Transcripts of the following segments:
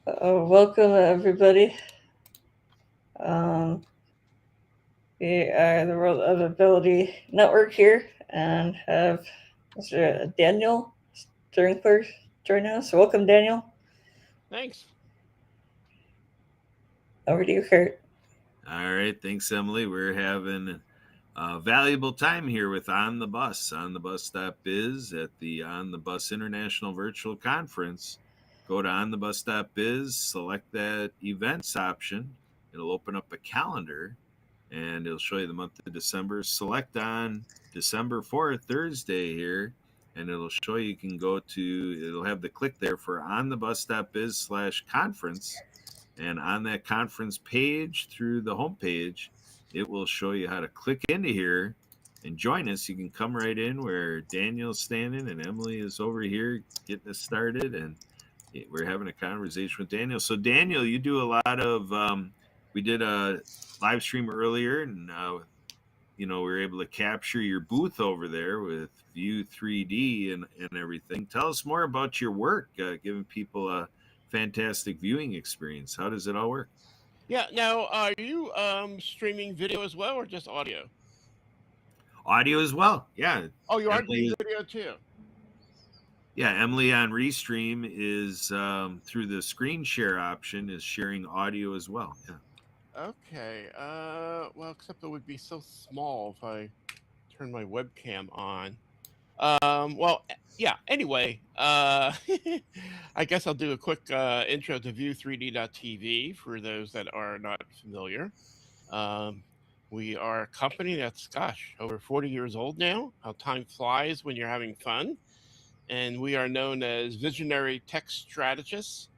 Welcome, everybody. Um, we are the World of Ability Network here and have Mr. Daniel Sternklar joining us. Welcome, Daniel. Thanks. Over to you, Kurt. All right, thanks, Emily. We're having a valuable time here with On the Bus. On the Bus Biz at the On the Bus International Virtual Conference. Go to onthebus.biz, select that events option. It'll open up a calendar and it'll show you the month of December. Select on December 4th, Thursday here, and it'll show you can go to, it'll have the click there for onthebus.biz/conference. And on that conference page through the homepage, it will show you how to click into here and join us. You can come right in where Daniel's standing and Emily is over here getting us started. And we're having a conversation with Daniel. So, Daniel, you do a lot of, we did a live stream earlier and, we were able to capture your booth over there with View 3D and everything. Tell us more about your work, giving people a fantastic viewing experience. How does it all work? Yeah. Now, are you streaming video as well, or just audio? Audio as well. Yeah. Oh, you are doing Emily, video too. Emily on Restream is through the screen share option is sharing audio as well. Yeah. Okay. Well, except it would be so small if I turn my webcam on. Well, yeah. Anyway, I guess I'll do a quick intro to View3D.tv for those that are not familiar. Um, we are a company that's, gosh, over 40 years old now. How time flies when you're having fun. And we are known as visionary tech strategists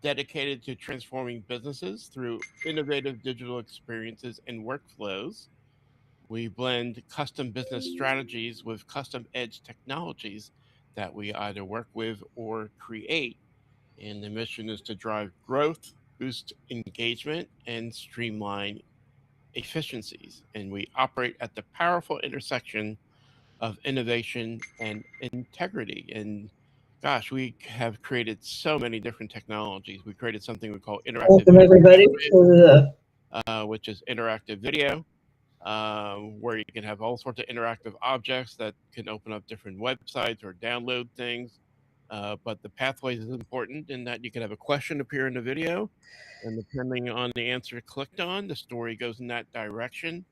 dedicated to transforming businesses through innovative digital experiences and workflows. We blend custom business strategies with custom edge technologies that we either work with or create. And the mission is to drive growth, boost engagement, and streamline efficiencies. And we operate at the powerful intersection of innovation and integrity. And gosh, we have created so many different technologies. We created something we call interactive Welcome, video everybody, to gateway, the which is interactive video, where you can have all sorts of interactive objects that can open up different websites or download things. But the pathways is important in that you can have a question appear in the video, and depending on the answer clicked on, the story goes in that direction.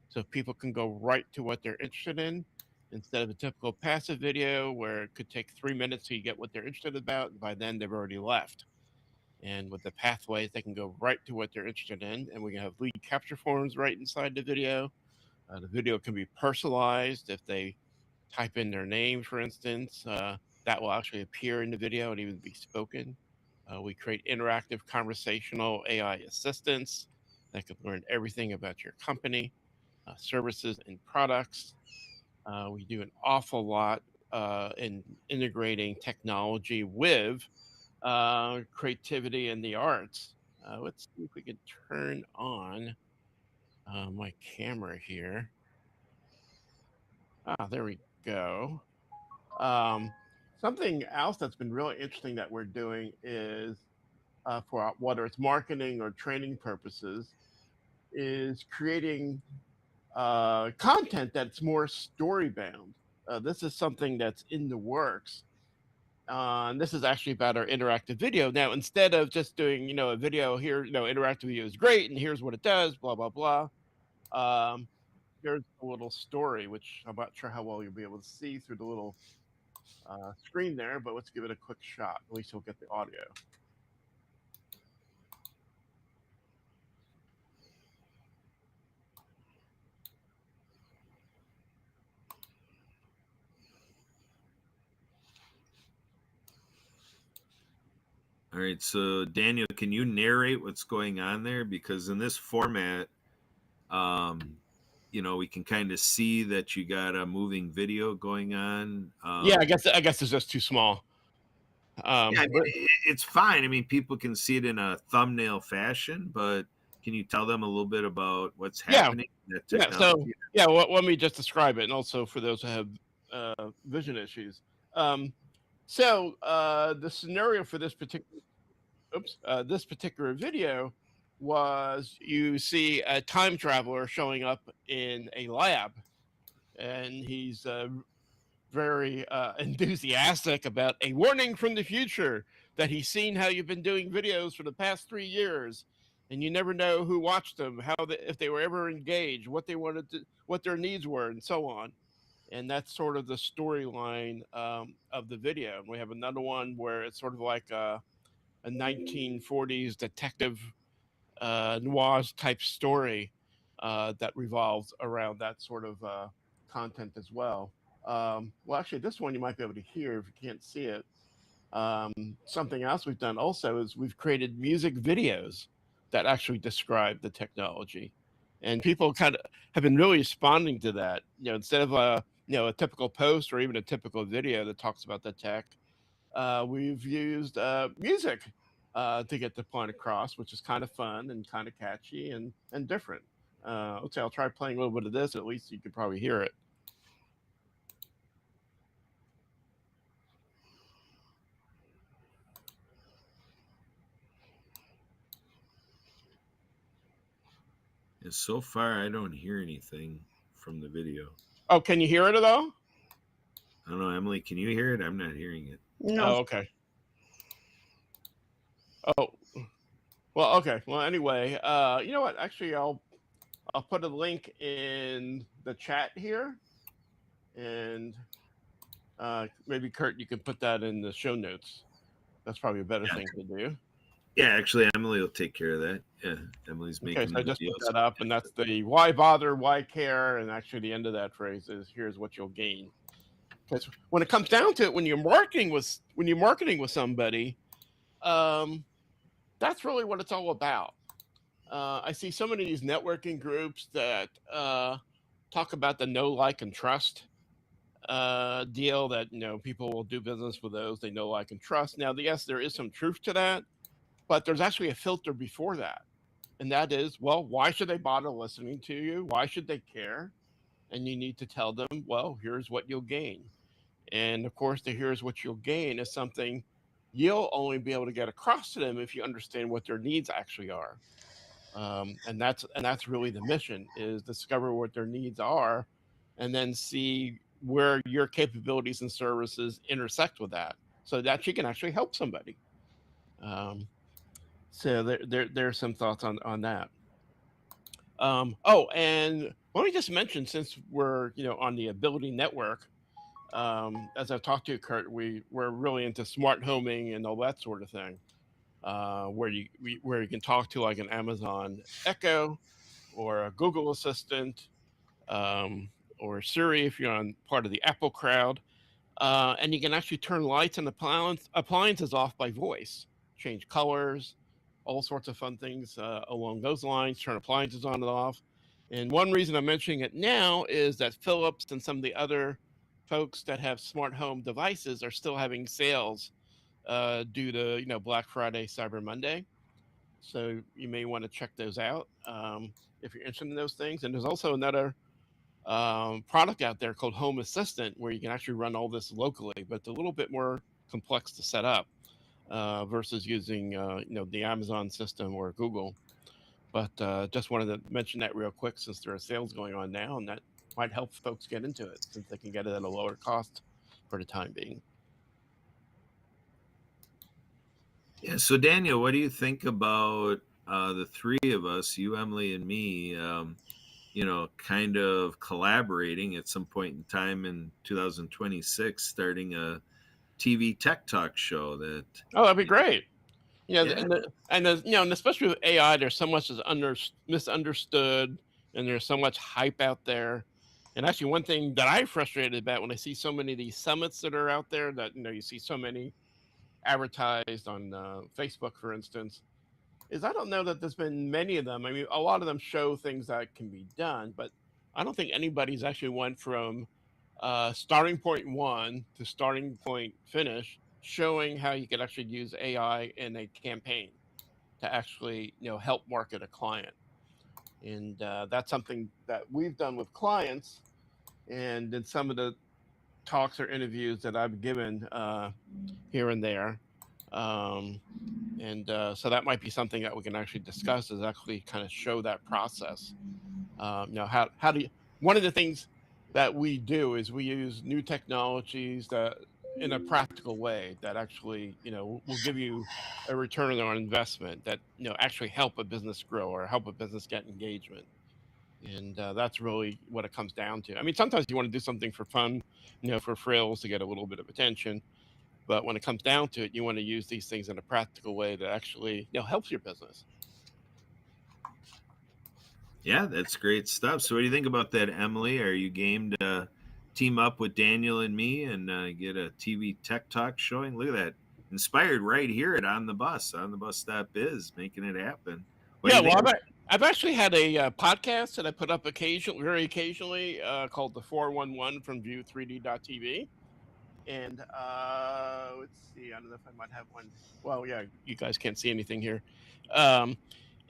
So people can go right to what they're interested in instead of a typical passive video where it could take 3 minutes to get what they're interested about. By then, they've already left. And with the pathways, they can go right to what they're interested in. And we can have lead capture forms right inside the video. The video can be personalized if they type in their name, for instance. That will actually appear in the video and even be spoken. We create interactive conversational AI assistants that can learn everything about your company, services, and products. We do an awful lot in integrating technology with creativity and the arts. Let's see if we can turn on my camera here. There we go. Um, Something else that's been really interesting that we're doing is for whether it's marketing or training purposes, is creating content that's more story bound. This is something that's in the works. And this is actually about our interactive video. Now, instead of just doing, a video here, interactive video is great and here's what it does, blah, blah, blah. Um, Here's a little story, which I'm not sure how well you'll be able to see through the little screen there, but let's give it a quick shot. At least you'll get the audio. All right. So, Daniel, can you narrate what's going on there? Because in this format, um, we can kind of see that you got a moving video going on. Yeah, I guess it's just too small. Yeah, I mean, But it's fine. I mean, people can see it in a thumbnail fashion, but can you tell them a little bit about what's yeah, happening in that yeah. So technology? yeah, let me just describe it, and also for those who have vision issues. Um, so the scenario for this particular this particular video was you see a time traveler showing up in a lab, and he's very enthusiastic about a warning from the future that he's seen how you've been doing videos for the past 3 years, and you never know who watched them, if they were ever engaged, what they wanted to, what their needs were, and so on. And that's sort of the storyline of the video. We have another one where it's sort of like a 1940s detective noir type story that revolves around that sort of content as well. Well, actually, this one you might be able to hear if you can't see it. Something else we've done also is we've created music videos that actually describe the technology, and people kind of have been really responding to that. Instead of a typical post or even a typical video that talks about the tech, we've used music to get the point across, which is kind of fun and kind of catchy and different. Let's say I'll try playing a little bit of this. At least you can probably hear it. And so far, I don't hear anything from the video. Oh, can you hear it at all? I don't know, Emily. Can you hear it? I'm not hearing it. No. Oh, okay. Oh, well, okay. Well, anyway, you know what? Actually, I'll put a link in the chat here, and maybe Kurt, you can put that in the show notes. That's probably a better thing to do. Yeah, actually, Emily will take care of that. Yeah, Emily's making. Okay, so I just put that up, and that's the why bother, why care, and actually the end of that phrase is here's what you'll gain. Because when it comes down to it, when you're marketing with somebody, that's really what it's all about. I see so many of these networking groups that talk about the know, like, and trust deal that people will do business with those they know, like, and trust. Now, yes, there is some truth to that, but there's actually a filter before that, and that is, well, why should they bother listening to you? Why should they care? And you need to tell them, well, here's what you'll gain. And of course, the here's what you'll gain is something you'll only be able to get across to them if you understand what their needs actually are. And that's really the mission, is discover what their needs are and then see where your capabilities and services intersect with that so that you can actually help somebody. So there's some thoughts on that. And let me just mention, since we're on the Ability Network, as I've talked to you, Kurt, we're really into smart homing and all that sort of thing, where you can talk to like an Amazon Echo or a Google Assistant, or Siri if you're on part of the Apple crowd. And you can actually turn lights and appliances off by voice, change colors, all sorts of fun things along those lines, turn appliances on and off. And one reason I'm mentioning it now is that Philips and some of the other folks that have smart home devices are still having sales due to Black Friday, Cyber Monday. So you may want to check those out if you're interested in those things. And there's also another product out there called Home Assistant, where you can actually run all this locally, but it's a little bit more complex to set up versus using the Amazon system or Google. But just wanted to mention that real quick, since there are sales going on now, and that might help folks get into it since they can get it at a lower cost for the time being. Yeah. So Daniel, what do you think about the three of us, you, Emily, and me? Kind of collaborating at some point in time in 2026, starting a TV tech talk show that. Oh, that'd be great. And especially with AI, there's so much is misunderstood, and there's so much hype out there. And actually, one thing that I'm frustrated about when I see so many of these summits that are out there, that you see so many advertised on Facebook, for instance, is I don't know that there's been many of them. I mean, a lot of them show things that can be done, but I don't think anybody's actually went from starting point 1 to starting point finish, showing how you could actually use AI in a campaign to actually help market a client. And that's something that we've done with clients, and in some of the talks or interviews that I've given here and there, So that might be something that we can actually discuss, is actually kind of show that process. How do you, one of the things that we do is we use new technologies that in a practical way that actually, will give you a return on investment that, actually help a business grow or help a business get engagement. And that's really what it comes down to. I mean, sometimes you want to do something for fun, for frills to get a little bit of attention. But when it comes down to it, you want to use these things in a practical way that actually, helps your business. Yeah, that's great stuff. So, what do you think about that, Emily? Are you game to team up with Daniel and me and get a TV tech talk showing? Look at that. Inspired right here at On the Bus.biz, making it happen. What do Yeah, you think? well, I've actually had a podcast that I put up very occasionally, called the 411 from View3D.tv. And let's see, I don't know if I might have one. Well, yeah, you guys can't see anything here. Um,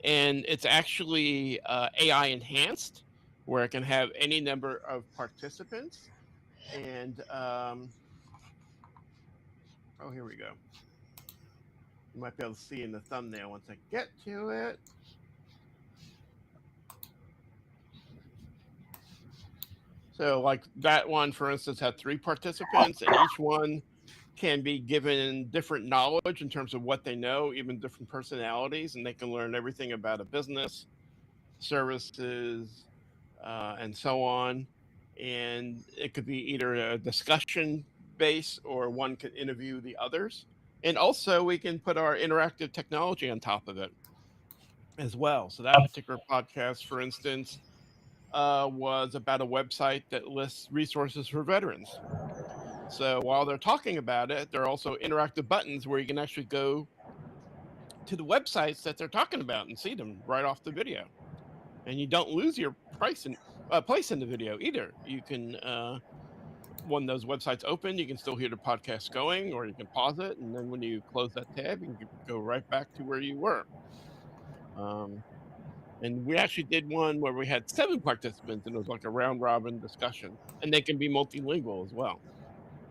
and it's actually AI enhanced, where it can have any number of participants. And oh, here we go. You might be able to see in the thumbnail once I get to it. So, like that one, for instance, had 3 participants, and each one can be given different knowledge in terms of what they know, even different personalities, and they can learn everything about a business, services, and so on. And it could be either a discussion base or one could interview the others. And also, we can put our interactive technology on top of it as well. So, that particular podcast, for instance, was about a website that lists resources for veterans. So while they're talking about it, there are also interactive buttons where you can actually go to the websites that they're talking about and see them right off the video. And you don't lose your place in the video either. You can, when those websites open, you can still hear the podcast going, or you can pause it, and then when you close that tab, you can go right back to where you were. Um, and we actually did one where we had 7 participants, and it was like a round robin discussion, and they can be multilingual as well.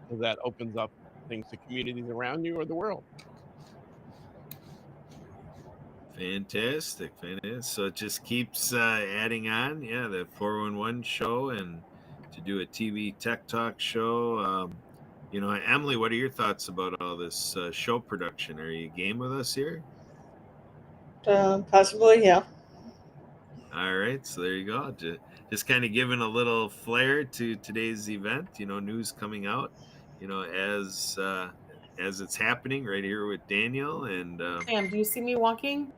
So that opens up things to communities around you or the world. Fantastic. So it just keeps adding on. Yeah, the 411 show and to do a TV tech talk show. Emily, what are your thoughts about all this show production? Are you game with us here? Possibly, yeah. All right, so there you go. Just kind of giving a little flair to today's event. News coming out. As it's happening right here with Daniel and. Sam, do you see me walking?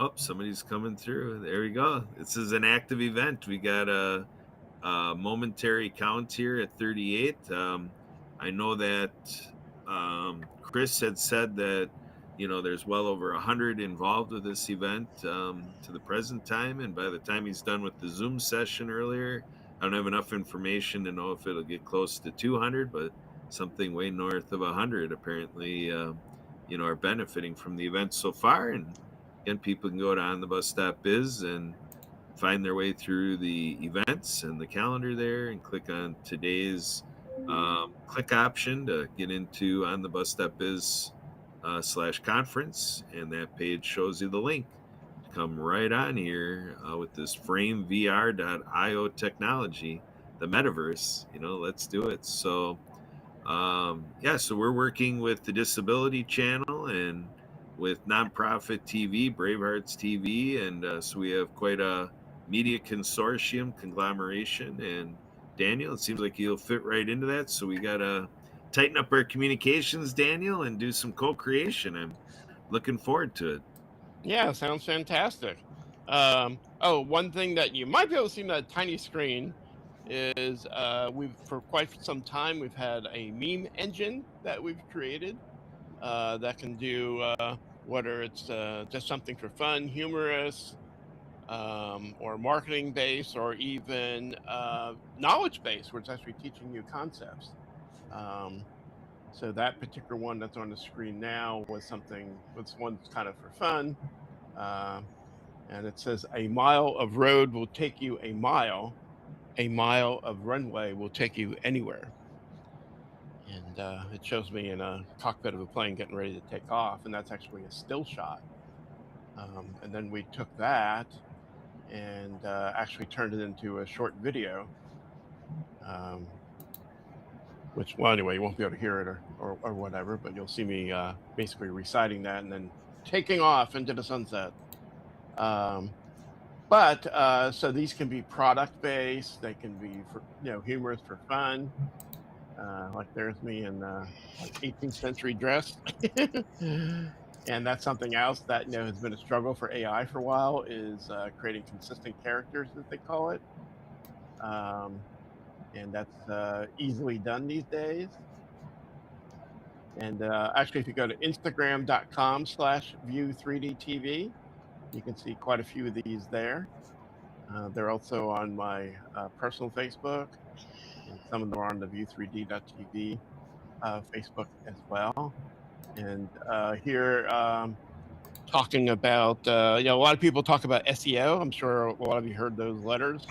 Oh, somebody's coming through. There we go. This is an active event. We got a momentary count here at 38. I know that Chris had said that there's well over 100 involved with this event to the present time, and by the time he's done with the Zoom session earlier, I don't have enough information to know if it'll get close to 200, but something way north of 100 apparently are benefiting from the event so far. And again, people can go to onthebus.biz and find their way through the events and the calendar there and click on today's click option to get into onthebus.biz /conference. And that page shows you the link to come right on here with this framevr.io technology, the metaverse. Let's do it. So, so we're working with the Disability Channel and with nonprofit TV, Bravehearts TV, and so we have quite a media consortium conglomeration. And Daniel, it seems like you'll fit right into that. So we got to tighten up our communications, Daniel, and do some co-creation. I'm looking forward to it. Yeah, sounds fantastic. One thing that you might be able to see on that tiny screen is we've for quite some time we've had a meme engine that we've created that can do whether it's just something for fun, humorous, or marketing based, or even knowledge based, where it's actually teaching you concepts. So that particular one that's on the screen now was one that's kind of for fun. And it says, a mile of road will take you a mile of runway will take you anywhere. and it shows me in a cockpit of a plane getting ready to take off, and that's actually a still shot. And then we took that and actually turned it into a short video, um, which, well, anyway, you won't be able to hear it or whatever, but you'll see me basically reciting that and then taking off into the sunset. Um, but so these can be product based, they can be for, humorous for fun. Like there's me in like 18th century dress. And that's something else that has been a struggle for AI for a while, is creating consistent characters, as they call it. Um, and that's easily done these days. And actually, if you go to instagram.com/view3dtv, you can see quite a few of these there. They're also on my personal Facebook, and some of them are on the view3d.tv Facebook as well. And here, talking about, a lot of people talk about SEO. I'm sure a lot of you heard those letters,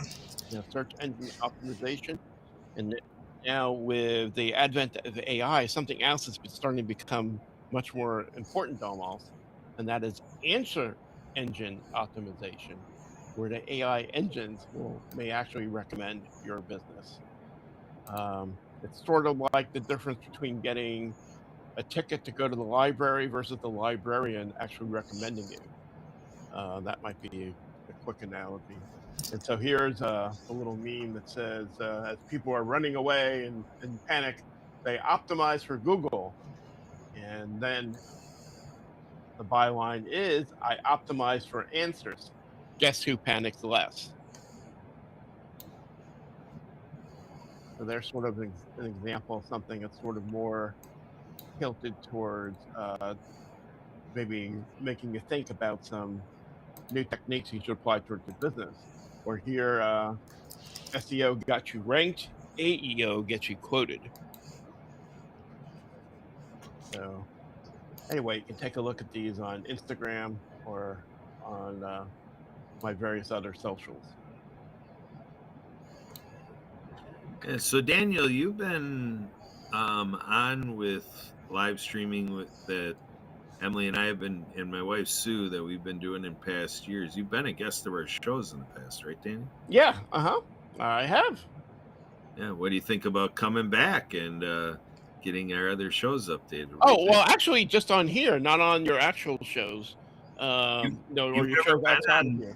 search engine optimization. And now, with the advent of AI, something else has been starting to become much more important almost, and that is answer engine optimization, where the AI engines may actually recommend your business. It's sort of like the difference between getting a ticket to go to the library versus the librarian actually recommending you. That might be a quick analogy. And so here's a little meme that says, as people are running away in panic, they optimize for Google. And then the byline is, I optimize for answers. Guess who panics less? So there's sort of an example of something that's sort of more tilted towards maybe making you think about some new techniques you should apply towards your business. Or here, SEO got you ranked, AEO gets you quoted. So anyway, you can take a look at these on Instagram or on my various other socials. And so Daniel, you've been on with live streaming that Emily and I have been, and my wife Sue, that we've been doing in past years. You've been a guest of our shows in the past, right, Daniel? Yeah, I have. Yeah. What do you think about coming back and getting our other shows updated? What do you Oh, well, think? actually, just on here, not on your actual shows. Or You've your never shows been outside of on. here.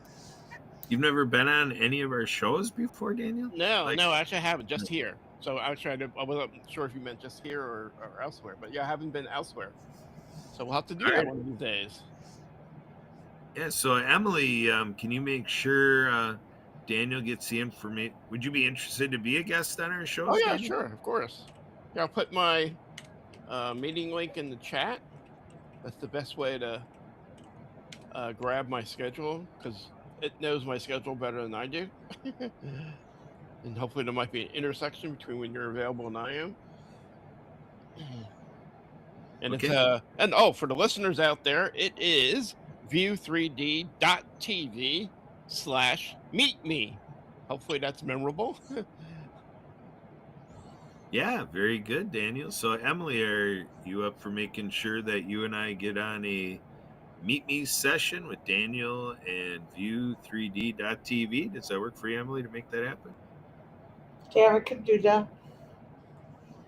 You've never been on any of our shows before, Daniel? No, actually, I haven't. Just here. So actually, I wasn't sure if you meant just here or elsewhere, but yeah, I haven't been elsewhere. So we'll have to do All that right. one of these days. Yeah. So Emily, can you make sure Daniel gets the information? Would you be interested to be a guest on our Oh shows, yeah, Daniel? sure, of course. Yeah, I'll put my meeting link in the chat. That's the best way to grab my schedule, because it knows my schedule better than I do. And hopefully there might be an intersection between when you're available and I am. And it's Okay. and oh, for the listeners out there, it is view3d.tv/meet me. Hopefully that's memorable. Yeah, very good, Daniel. So Emily, are you up for making sure that you and I get on a meet me session with Daniel and view3d.tv? Does that work for you, Emily, to make that happen? Yeah, I could do that.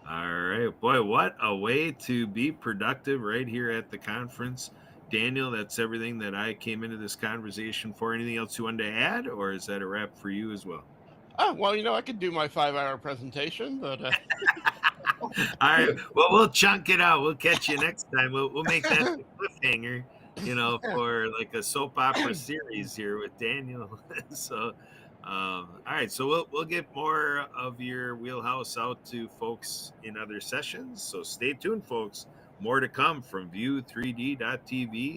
All right. Boy, what a way to be productive right here at the conference. Daniel, that's everything that I came into this conversation for. Anything else you wanted to add, or is that a wrap for you as well? Oh, well, I could do my 5-hour presentation, but All right. Well, we'll chunk it out. We'll catch you next time. We'll make that the cliffhanger, for like a soap opera series here with Daniel. So, all right. So we'll get more of your wheelhouse out to folks in other sessions. So stay tuned, folks. More to come from view3d.tv